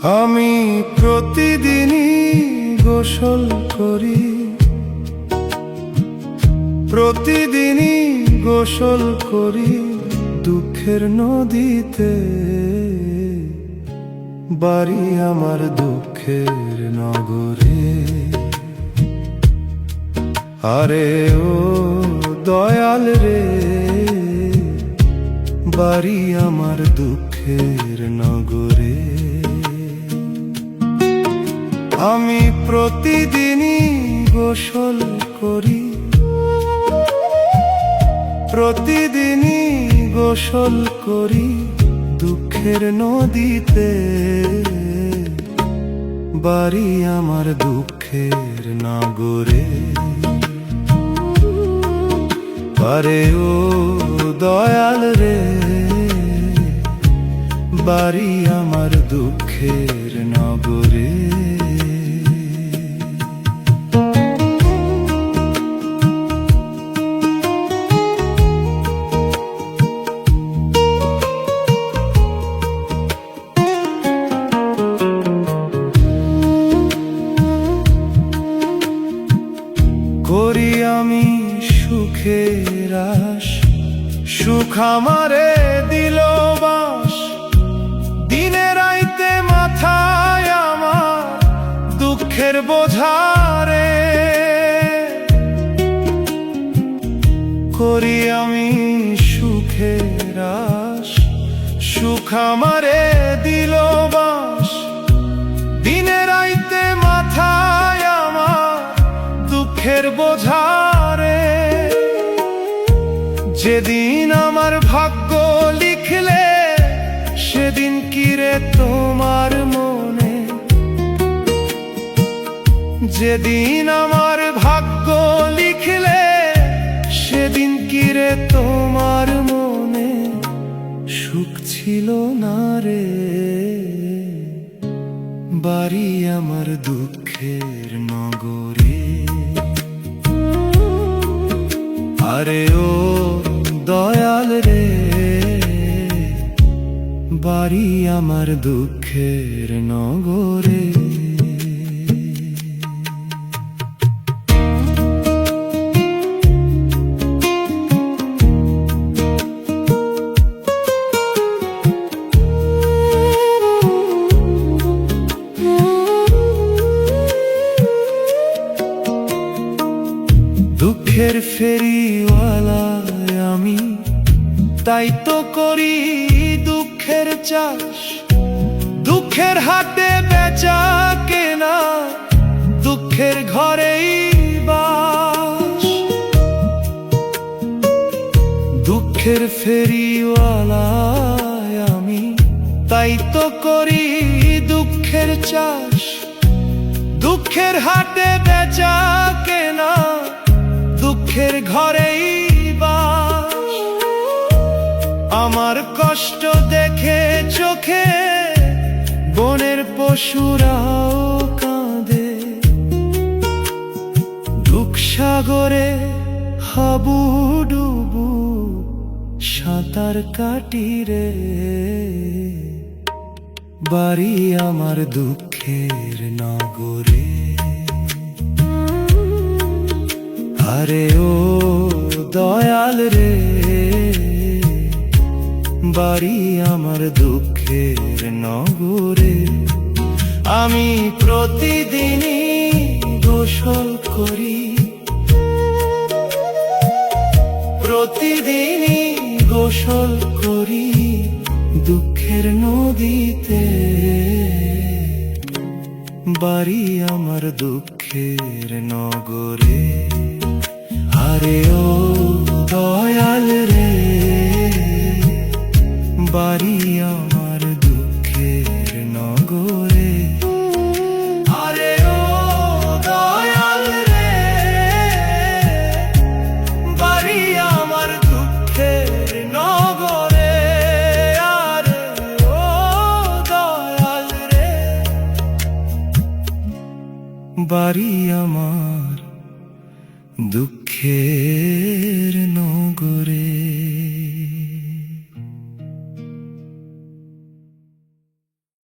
আমি প্রতিদিনই গোসল করি, প্রতিদিনই গোসল করি দুঃখের নদীতে। বাড়ি আমার দুঃখের নগরে। আরে ও দয়াল রে, বাড়ি আমার দুঃখের নগরে। আমি প্রতিদিনই গোসল করি, প্রতিদিনই গোসল করি দুঃখের নদীতে। বাড়ি আমার দুঃখের নগরে। আরে ও দয়াল রে, বাড়ি আমার দুঃখের নগরে। করি আমি সুখের আশ, সুখ আমারে দিল বাস। দিনে রাইতে মাথায় আমার দুঃখের বোঝারে। করি আমি সুখের আশ, সুখ আমারে দিল বাস। দিনে রাইতে মাথায় আমার দুঃখের বোঝারে। যেদিন আমার ভাগ্য লিখলে সেদিন কি রে তোমার মনে। যেদিন আমার ভাগ্য লিখলে সেদিন কি রে তোমার মনে। সুখ ছিল না রে, বাড়ি আমার দুঃখের নগরে। আরে ও দয়াল রে, বাড়ি আমার দুঃখের নগরে। দুঃখের ফেরিওয়ালা আমি, তাই তো করি দুঃখের চাষ। দুঃখের হাতে বেচা কেনা, দুঃখের ঘরেই বাস। দুঃখের ফেরিওয়ালা আমি, তাই তো করি দুঃখের চাষ। দুঃখের হাতে বেচা কেনা, দুঃখের ঘরেই বাস। আমার কষ্ট দেখে চোখে বনের পশুরাও কাঁদে। দুঃখ সাগরে হাবুডুবু সাঁতার কাটি রে। বাড়ি আমার দুঃখের নগরে। আরে ও দয়াল রে, বাড়ি আমার দুঃখের নগরে। আমি প্রতিদিনই গোসল করি, প্রতিদিনই গোসল করি দুঃখের নদীতে। বাড়ি আমার দুঃখের নগরে। আরে ও দয়াল রে, বাড়ি আমার দুঃখের নগরে। আরে ও দয়াল রে, বাড়ি আমার দুঃখের নগরে। আরে ও দয়াল রে, বাড়ি আমার দুঃখের